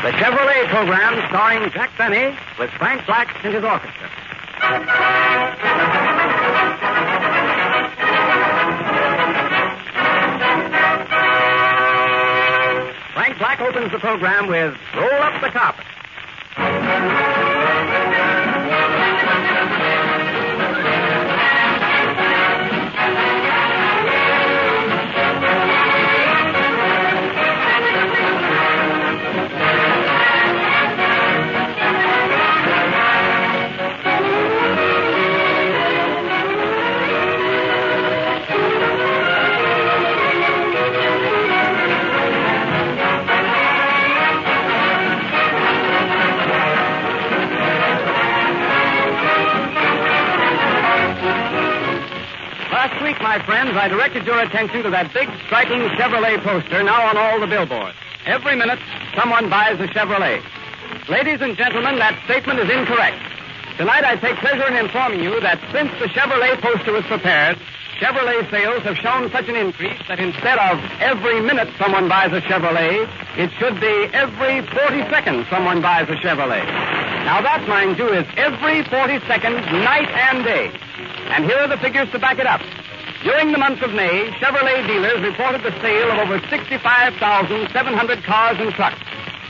The Chevrolet program starring Jack Benny with Frank Black and his orchestra. Frank Black opens the program with Roll Up the Carpet. Last week, my friends, I directed your attention to that big, striking Chevrolet poster now on all the billboards. Every minute, someone buys a Chevrolet. Ladies and gentlemen, that statement is incorrect. Tonight, I take pleasure in informing you that since the Chevrolet poster was prepared, Chevrolet sales have shown such an increase that instead of every minute someone buys a Chevrolet, it should be every 40 seconds someone buys a Chevrolet. Now, that, mind you, is every 40 seconds, night and day. And here are the figures to back it up. During the month of May, Chevrolet dealers reported the sale of over 65,700 cars and trucks.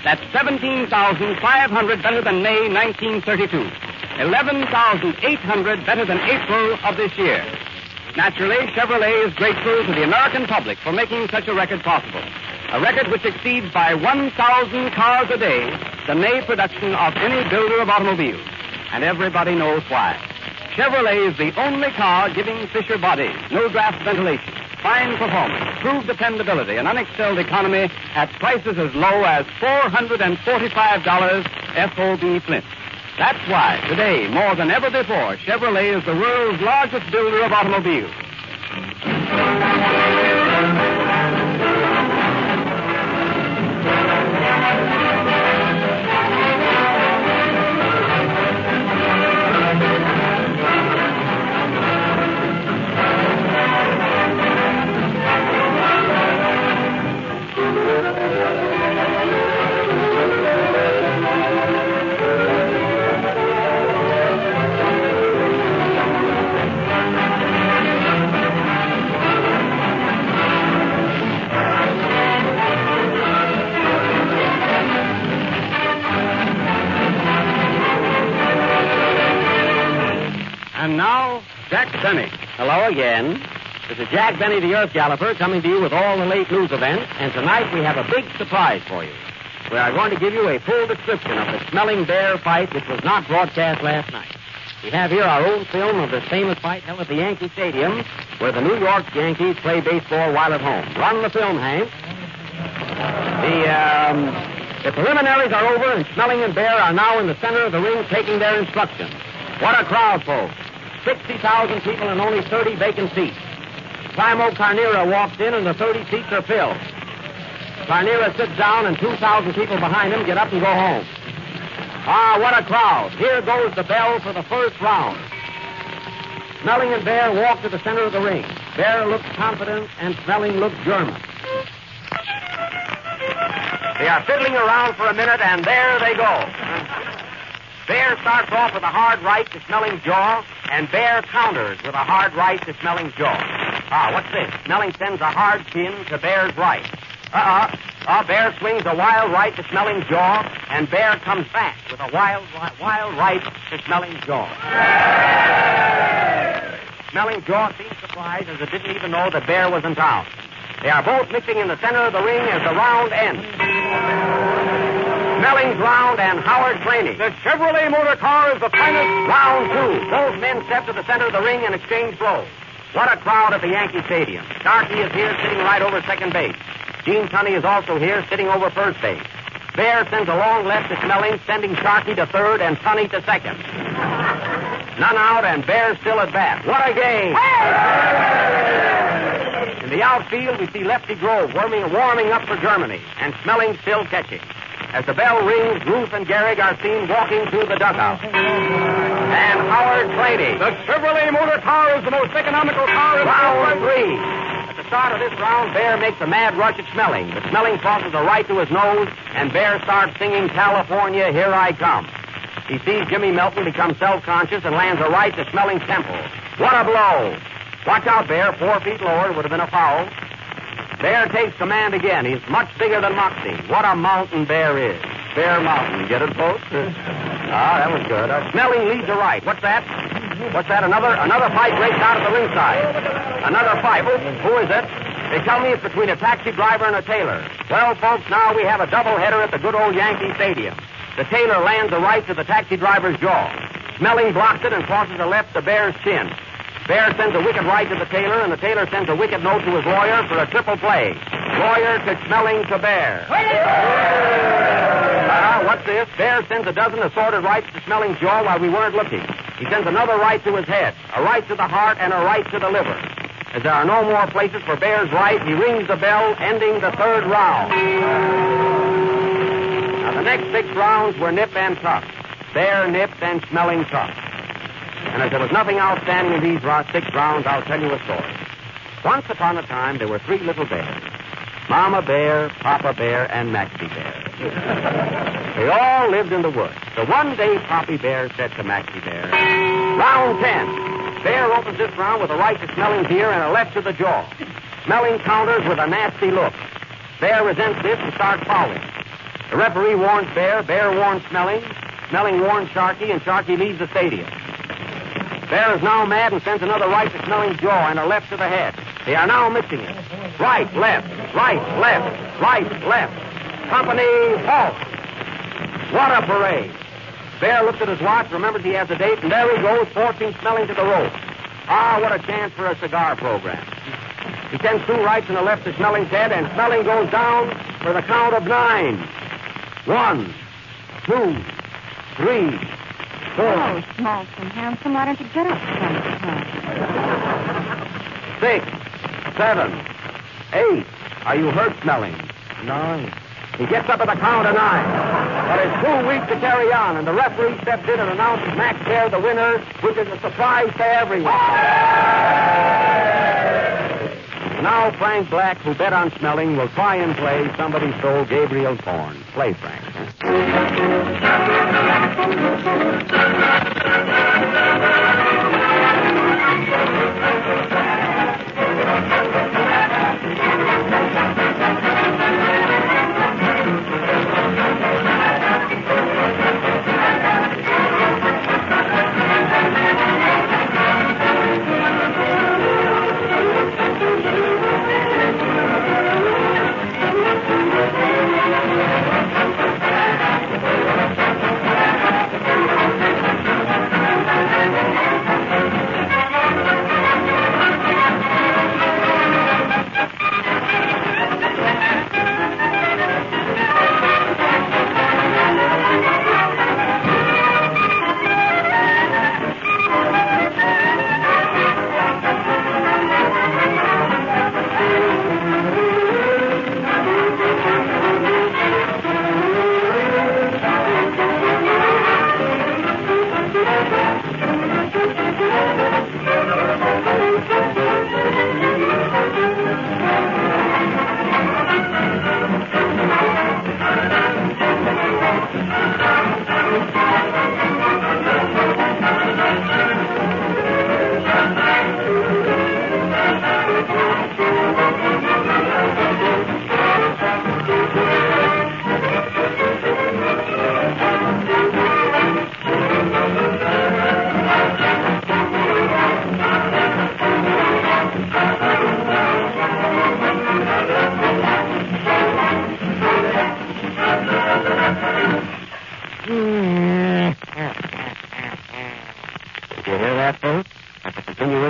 That's 17,500 better than May 1932. 11,800 better than April of this year. Naturally, Chevrolet is grateful to the American public for making such a record possible. A record which exceeds by 1,000 cars a day the May production of any builder of automobiles. And everybody knows why. Chevrolet is the only car giving Fisher bodies, no draft ventilation, fine performance, proved dependability, and unexcelled economy at prices as low as $445 FOB Flint. That's why, today, more than ever before, Chevrolet is the world's largest builder of automobiles. And now, Jack Benny. Hello again. This is Jack Benny, the Earth Galloper, coming to you with all the late news events. And tonight we have a big surprise for you. We are going to give you a full description of the Smelling Bear fight which was not broadcast last night. We have here our own film of this famous fight held at the Yankee Stadium, where the New York Yankees play baseball while at home. Run the film, Hank. The preliminaries are over, and Smelling and Bear are now in the center of the ring taking their instructions. What a crowd, folks. 60,000 people and only 30 vacant seats. Primo Carnera walks in and the 30 seats are filled. Carnera sits down and 2,000 people behind him get up and go home. Ah, what a crowd. Here goes the bell for the first round. Smelling and Bear walk to the center of the ring. Bear looks confident and Smelling looks German. They are fiddling around for a minute and there they go. Bear starts off with a hard right to Smelling's jaw, and Bear counters with a hard right to Smelling's jaw. Ah, what's this? Smelling sends a hard pin to Bear's right. Bear swings a wild right to Smelling's jaw, and Bear comes back with a wild right to Smelling's jaw. Smelling's jaw seemed surprised as it didn't even know that Bear was in town. They are both mixing in the center of the ring as the round ends. Smelling's round and Howard training. The Chevrolet motor car is the finest. Round two. Both men step to the center of the ring and exchange blows. What a crowd at the Yankee Stadium. Starkey is here sitting right over second base. Gene Tunney is also here sitting over first base. Bear sends a long left to Smelling, sending Starkey to third and Tunney to second. None out and Bear still at bat. What a game. In the outfield, we see Lefty Grove warming up for Germany, and Smelling still catching. As the bell rings, Ruth and Gehrig are seen walking through the dugout. And Howard Brady. The Chevrolet motor car is the most economical car in Round three. At the start of this round, Bear makes a mad rush at Smelling. But Smelling crosses a right to his nose, and Bear starts singing California, Here I Come. He sees Jimmy Melton become self-conscious and lands a right to Smelling's temple. What a blow! Watch out, Bear. 4 feet lower would have been a foul. Bear takes command again. He's much bigger than Moxie. What a mountain Bear is. Bear Mountain. Get it, folks? That was good. Smelling leads a right. What's that? What's that? Another fight breaks out at the ringside. Another fight. Who is it? They tell me it's between a taxi driver and a tailor. Well, folks, now we have a doubleheader at the good old Yankee Stadium. The tailor lands a right to the taxi driver's jaw. Smelling blocks it and crosses a left to Bear's chin. Bear sends a wicked right to the tailor, and the tailor sends a wicked note to his lawyer for a triple play. Lawyer to Smelling to Bear. What's this? Bear sends a dozen assorted rights to Smelling's jaw while we weren't looking. He sends another right to his head, a right to the heart, and a right to the liver. As there are no more places for Bear's right, he rings the bell, ending the 3rd round. Now, the next 6 rounds were nip and tuck. Bear nipped and Smelling tucked. And as there was nothing outstanding in these 6 rounds, I'll tell you a story. Once upon a time, there were 3 little bears. Mama Bear, Papa Bear, and Maxie Bear. They all lived in the woods. So one day, Poppy Bear said to Maxie Bear, "Round 10. Bear opens this round with a right to Smelling's ear and a left to the jaw. Smelling counters with a nasty look. Bear resents this and starts fouling. The referee warns Bear, Bear warns Smelling, Smelling warns Sharky, and Sharky leaves the stadium. Bear is now mad and sends another right to Smelling's jaw and a left to the head. They are now mixing it. Right, left, right, left, right, left. Company, halt. What a parade. Bear looks at his watch, remembers he has a date, and there he goes, forcing Smelling to the rope. What a chance for a cigar program. He sends 2 rights and a left to Smelling's head, and Smelling goes down for the count of 9. 1, 2, 3, 4. Oh, small and handsome, why don't you get up some? 6, 7, 8. Are you hurt, Smelling? 9. He gets up at the count of 9. But it's too weak to carry on, and the referee steps in and announces Max Bear the winner, which is a surprise to everyone. Now Frank Black, who bet on Smelling, will try and play Somebody Stole Gabriel's Horn. Play, Frank.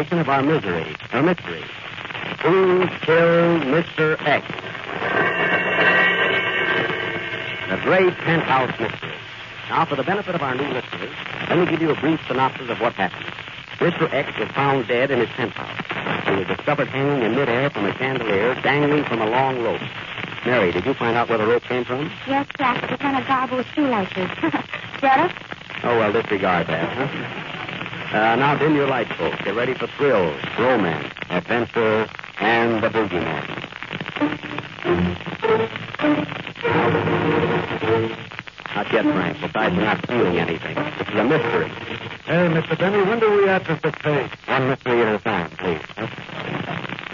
Of our misery, or mystery. Who killed Mr. X? The great penthouse mystery. Now, for the benefit of our new listeners, let me give you a brief synopsis of what happened. Mr. X was found dead in his penthouse. He was discovered hanging in midair from a chandelier, dangling from a long rope. Mary, did you find out where the rope came from? Yes, Jack. It's on a garble with shoelaces. Get it? Oh, well, disregard that, huh? Now dim your lights, folks. Get ready for thrills, romance, adventure, and the boogeyman. Not yet, Frank. Besides, we're not feeling anything. This is a mystery. Hey, Mr. Benny, when do we address this case? One mystery at a time, please.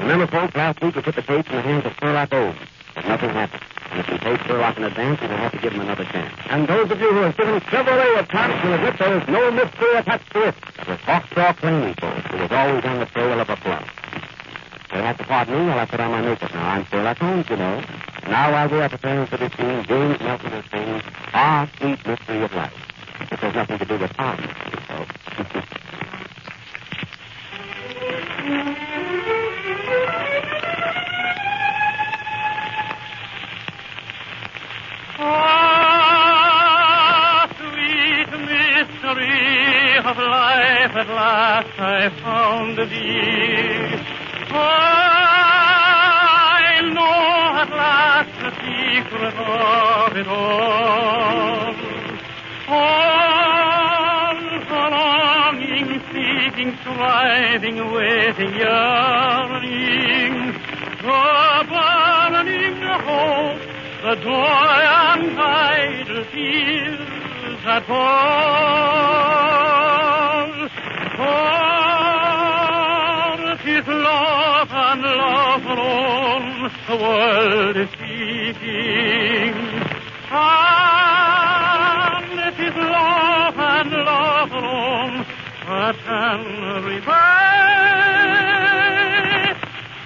Remember, folks, last week we put the case in the hands of Sherlock Holmes, but nothing happened. And if we paid Sherlock in advance, we will have to give him another chance. And those of you who have given Chevrolet a chance will admit there is no mystery attached to it. It was Hawksaw Cleaning, folks, who was always on the trail of a plum. You'll have to pardon me while I put on my makeup now. I'm Sherlock Holmes, you know. Now, while we are preparing for this scene, James Nelson is saying, Our Sweet Mystery of Life. It has nothing to do with our mystery, folks. Ah, sweet mystery of life, at last I found thee. I know at last the secret of it all. All the longing, seeking, striving, waiting, yearning, the burning hope, the joy and idle tears that fall. For 'tis love and love alone the world is seeking. And it is love and love alone that can repay.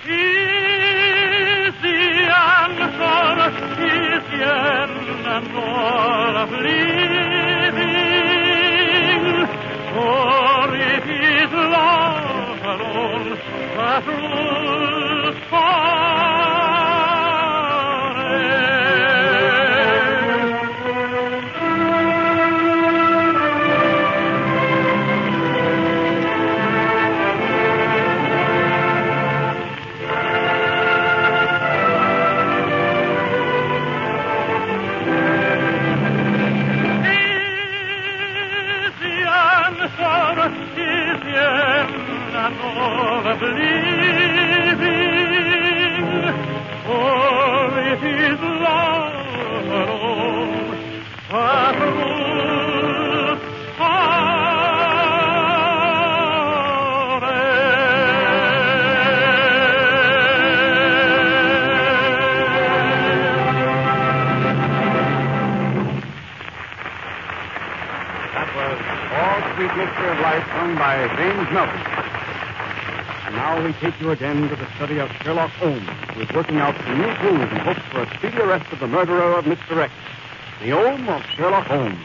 Is the answer, is the end and all of living. For it is love alone that rules by James Melton. And now we take you again to the study of Sherlock Holmes, who is working out some new clues in hopes for a speedy arrest of the murderer of Mr. X. The Holmes of Sherlock Holmes.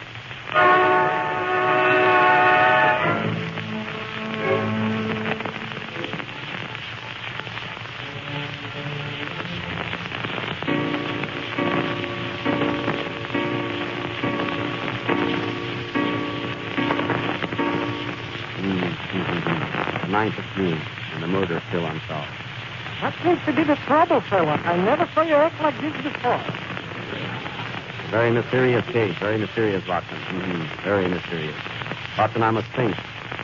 Ninth of June, and the murder is still unsolved. That seems to be the trouble, Sherlock. I never saw you act like this before. Very mysterious case. Very mysterious, Watson. Very mysterious. Watson, I must think.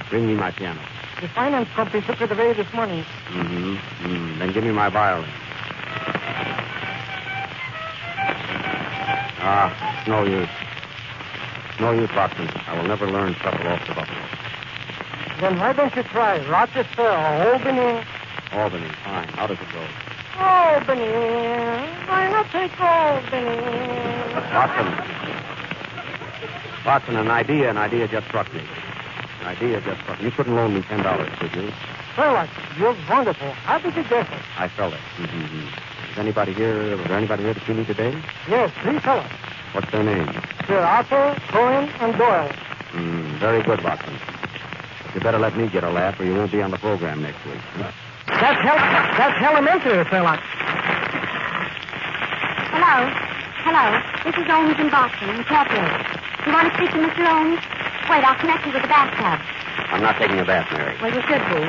Bring me my piano. The finance company took it away this morning. Then give me my violin. It's no use. No use, Watson. I will never learn shuffle off the buckle. Then why don't you try Rochester or Albany? Albany, fine. How does it go? Albany. Why not take Albany? Watson, an idea just struck me. You couldn't loan me $10, could you? Sherlock, you're wonderful. How did you guess it? I felt it. Was there anybody here to see me today? Yes, 3 fellows. What's their names? Sir Arthur, Cohen, and Doyle. Very good, Watson. But you better let me get a laugh or you won't be on the program next week. That's elementary, Sherlock. Hello. This is Holmes in Boston, Incorporated. You want to speak to Mr. Holmes? Wait, I'll connect you with the bathtub. I'm not taking a bath, Mary. Well, you should be.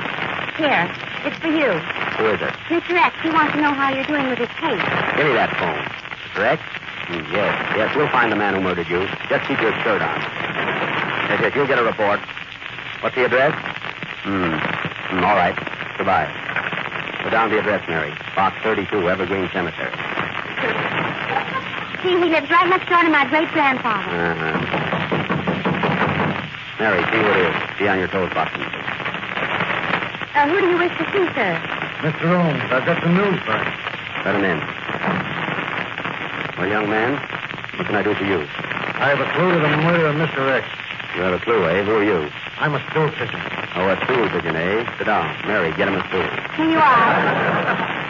Here, it's for you. Who is it? Mr. X, he wants to know how you're doing with his case. Give me that phone. Mr. X? Yes, we'll find the man who murdered you. Just keep your shirt on. Yes, you'll get a report. What's the address? All right. Goodbye. Put down the address, Mary. Box 32, Evergreen Cemetery. See, he lives right next door to my great-grandfather. Uh-huh. Mary, see who it is. Be on your toes, Watson. Who do you wish to see, sir? Mr. Holmes, I've got some news for you. Let him in. Well, young man, what can I do for you? I have a clue to the murder of Mr. X. You have a clue, eh? Who are you? I'm a stool pigeon. Oh, a stool pigeon, eh? Sit down. Mary, get him a stool. Here you are.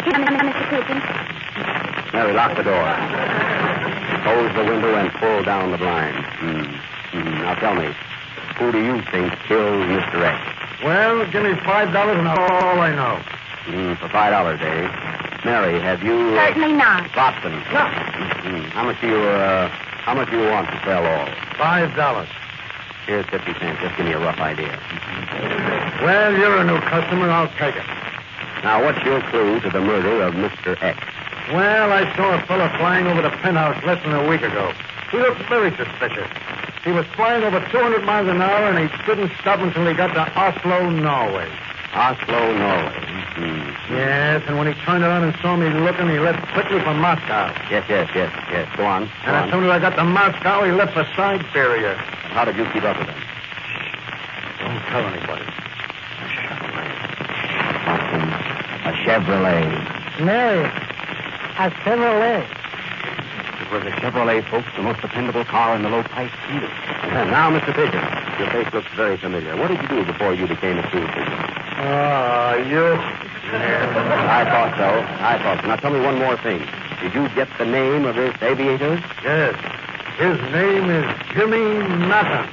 Mr. Pigeon. Mary, lock the door. Close the window and pull down the blinds. Now tell me, who do you think killed Mr. X? Well, give me $5 and that's all I know. For $5, eh? Mary, have you... Certainly not. Watson. No. How much do you want to sell all? $5. Here's 50 cents. Just give me a rough idea. Well, you're a new customer. I'll take it. Now, what's your clue to the murder of Mr. X? Well, I saw a fellow flying over the penthouse less than a week ago. He looked very suspicious. He was flying over 200 miles an hour, and he didn't stop until he got to Oslo, Norway. Oslo, Norway. Yes, and when he turned around and saw me looking, he left quickly for Moscow. Yes. Go on. And as soon as I got to Moscow, he left for Siberia. How did you keep up with him? Don't tell anybody. Watson, a Chevrolet. Mary, a Chevrolet. It was a Chevrolet, folks, the most dependable car in the low-price field. And now, Mr. Pigeon, your face looks very familiar. What did you do before you became a stool pigeon? You... I thought so. Now, tell me one more thing. Did you get the name of this aviator? Yes. His name is Jimmy Mattern.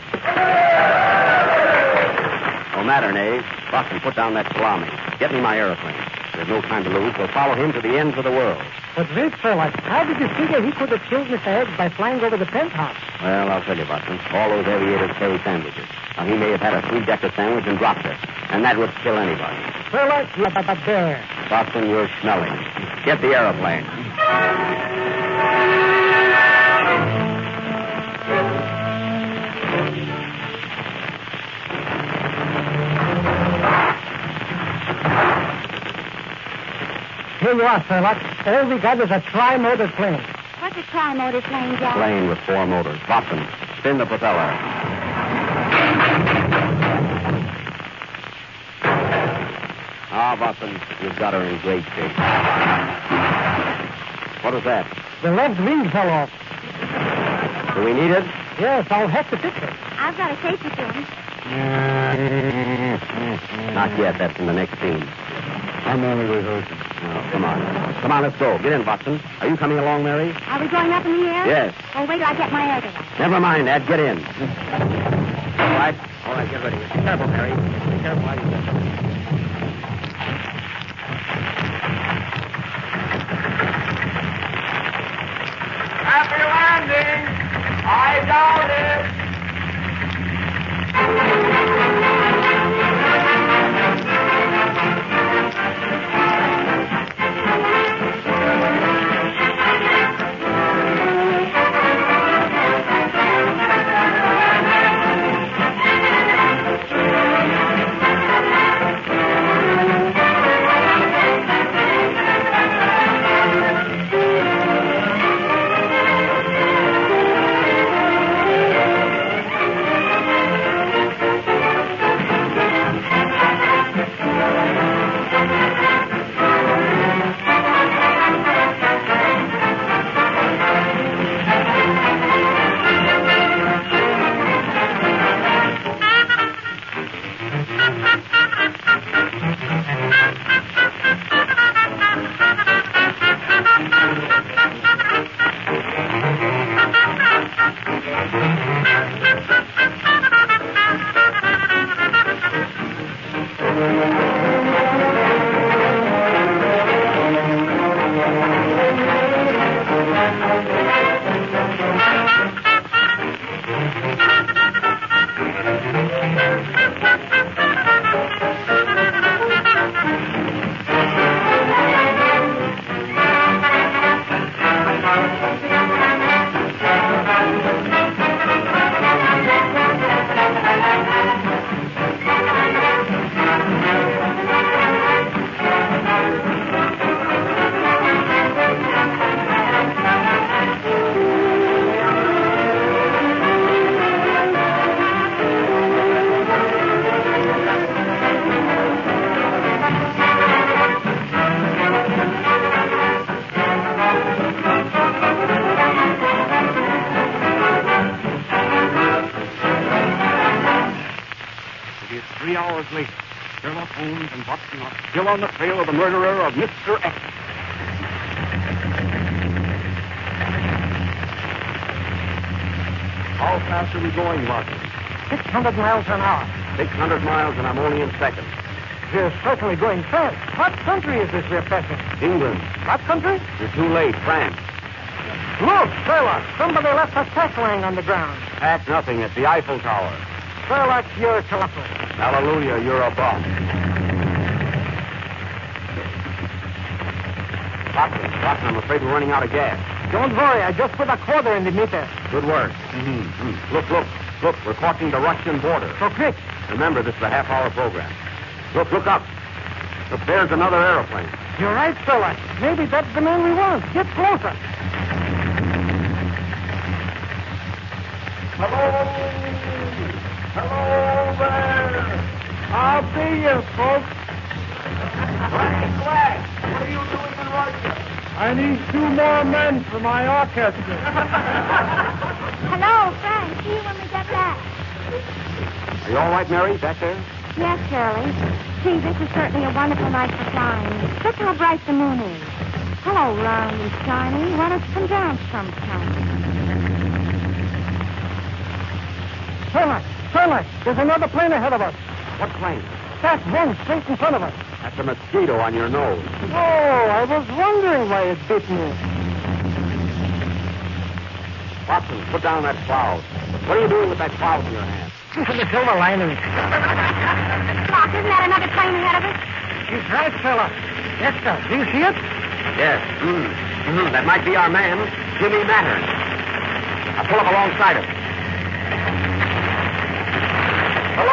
Oh, Mattern, eh? Watson, put down that salami. Get me my aeroplane. There's no time to lose. We'll follow him to the ends of the world. But wait, fella, how did you figure he could have killed Mr. Eggs by flying over the penthouse? Well, I'll tell you, Watson. All those aviators carry sandwiches. Now, he may have had a three-decker sandwich and dropped it. And that would kill anybody. Fella, you're a bear. Watson, you're smelling. Get the aeroplane. Here you are, Sherlock. All we got is a tri-motor plane. What's a tri-motor plane, Jack? Plane with 4 motors. Watson, spin the propeller. Watson, you've got her in great shape. What was that? The left wing fell off. Do we need it? Yes, I'll have to fix it. I've got a safety pin. Not yet. That's in the next scene. I'm only rehearsing. Oh, come on, let's go. Get in, Watson. Are you coming along, Mary? Are we going up in the air? Yes. Oh, wait till I get my air device. Never mind, Ed. Get in. All right, get ready. Be careful, Mary. Be careful how you get. Happy landing! I doubt it! 3 hours later, Sherlock Holmes and Watson are still on the trail of the murderer of Mr. X. How fast are we going, Watson? 600 miles an hour. 600 miles, and I'm only in second. We're certainly going fast. What country is this we're passing? England. What country? You're too late. France. Look, Sherlock. Somebody left a sack lying on the ground. Pack nothing. It's the Eiffel Tower. Sherlock, you're clever. Hallelujah, you're a bum. Watson, I'm afraid we're running out of gas. Don't worry. I just put a quarter in the meter. Good work. Look, we're crossing the Russian border. So quick. Remember, this is a half-hour program. Look up. Look, there's another airplane. You're right, Sherlock. Maybe that's the man we want. Get closer. Hello there. I'll be you, folks. Flag, what are you doing in Russia? I need 2 more men for my orchestra. Hello, Frank. See you when we get back. Are you all right, Mary, back there? Yes, Shirley. Gee, this is certainly a wonderful night for flying. Look how bright the moon is. Hello, round and shiny. Why don't you come down sometime? Sherlock, there's another plane ahead of us. What plane? That one straight in front of us. That's a mosquito on your nose. Oh, I was wondering why it bit me. Watson, put down that cloud. What are you doing with that cloud in your hand? The silver lining. Doc, isn't that another plane ahead of us? He's right, Sherlock. Yes, sir. Do you see it? Yes. That might be our man, Jimmy Mattern. I'll pull up alongside him. Hello!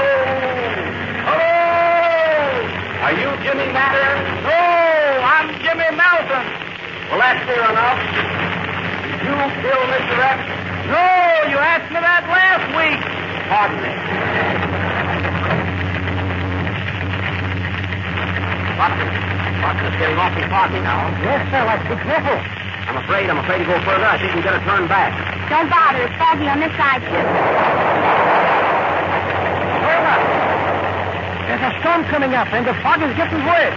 Are you Jimmy Mattern? No, I'm Jimmy Melton. Well, that's clear enough. Did you kill Mr. X? No, you asked me that last week. Pardon me. Watson is getting awfully foggy now. Yes, Sherlock. Be careful. I'm afraid to go further. I think we better turn back. Don't bother. It's foggy on this side, too. Sherlock, there's a storm coming up, and the fog is getting worse.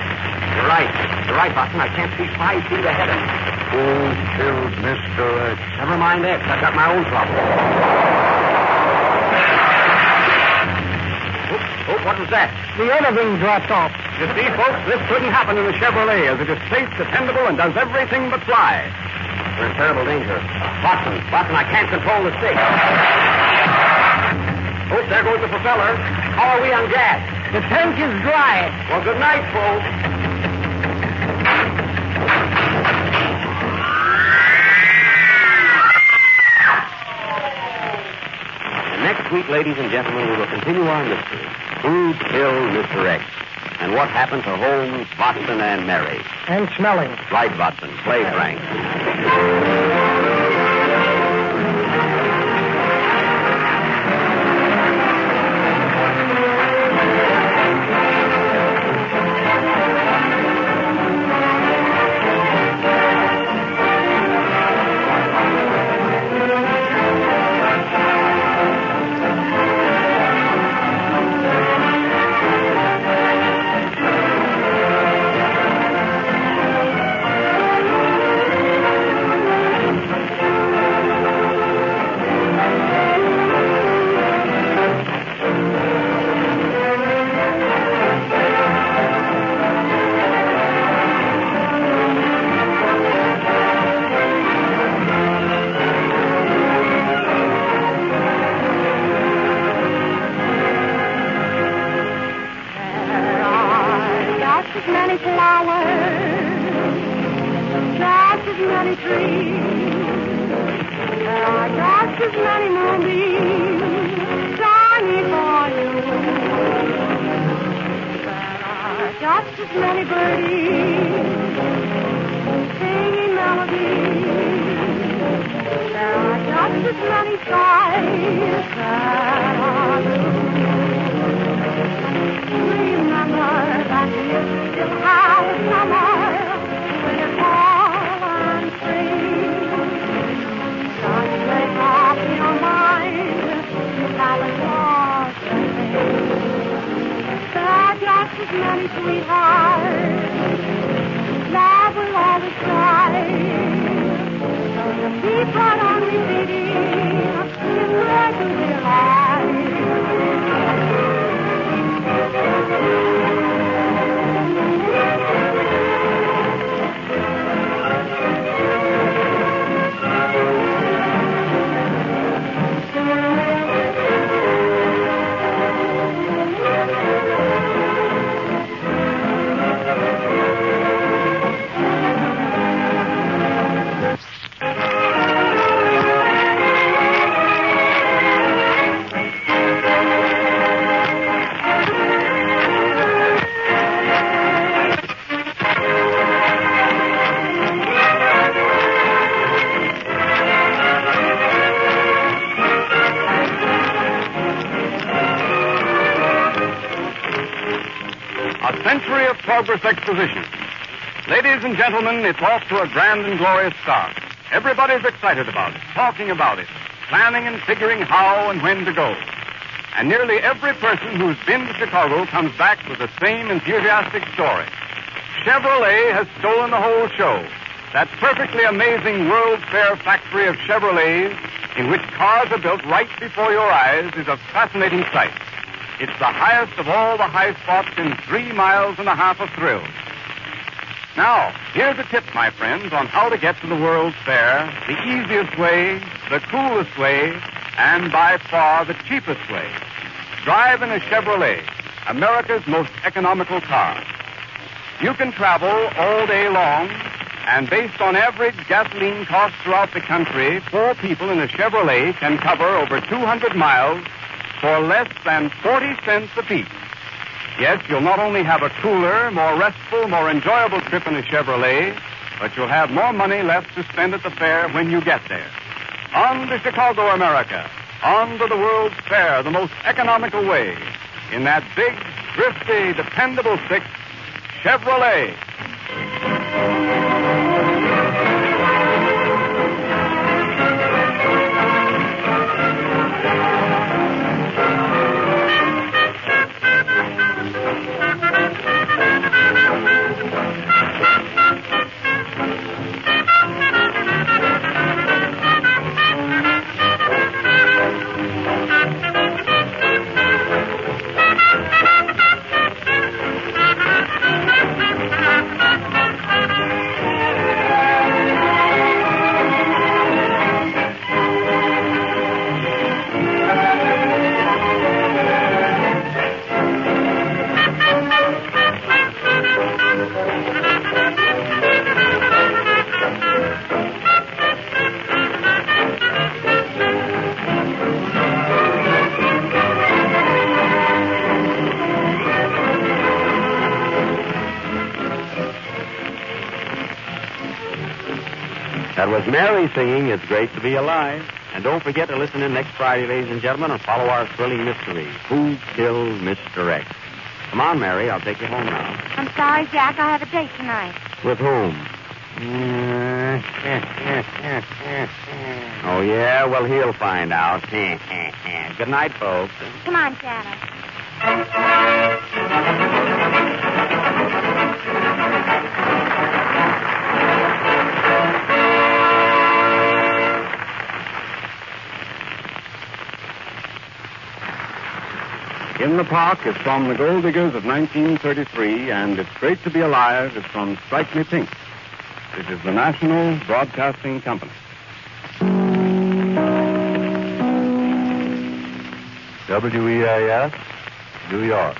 You're right, Watson. I can't see 5 feet ahead of me. Who killed Mr. X? Never mind X. I've got my own trouble. Oh, what was that? The other wing dropped off. You see, folks, this couldn't happen in the Chevrolet, as it is safe, dependable, and does everything but fly. We're in terrible danger. Watson, I can't control the stick. Oh, there goes the propeller. How are we on gas? The tank is dry. Well, good night, folks. And next week, ladies and gentlemen, we will continue our mystery. Who killed Mr. X? And what happened to Holmes, Watson, and Mary? And smelling. Right, Watson. Play, Frank. his money, sweetheart. Love will always try. Keep right on repeating. It's great to be alive. A century of progress exposition. Ladies and gentlemen, it's off to a grand and glorious start. Everybody's excited about it, talking about it, planning and figuring how and when to go. And nearly every person who's been to Chicago comes back with the same enthusiastic story. Chevrolet has stolen the whole show. That perfectly amazing World's Fair factory of Chevrolets, in which cars are built right before your eyes, is a fascinating sight. It's the highest of all the high spots in 3 miles and a half of thrills. Now, here's a tip, my friends, on how to get to the World's Fair, the easiest way, the coolest way, and by far the cheapest way. Drive in a Chevrolet, America's most economical car. You can travel all day long, and based on average gasoline costs throughout the country, 4 people in a Chevrolet can cover over 200 miles for less than 40 cents apiece. Yes, you'll not only have a cooler, more restful, more enjoyable trip in a Chevrolet, but you'll have more money left to spend at the fair when you get there. On to Chicago, America. On to the World's Fair, the most economical way. In that big, thrifty, dependable 6, Chevrolet. That was Mary singing It's Great to Be Alive. And don't forget to listen in next Friday, ladies and gentlemen, and follow our thrilling mystery, Who Killed Mr. X? Come on, Mary, I'll take you home now. I'm sorry, Jack. I have a date tonight. With whom? Oh, yeah? Well, he'll find out. Good night, folks. Come on, Shadow. In the Park is from The Gold Diggers of 1933, and It's Great to Be Alive is from Strike Me Pink. This is the National Broadcasting Company. WEAS, New York.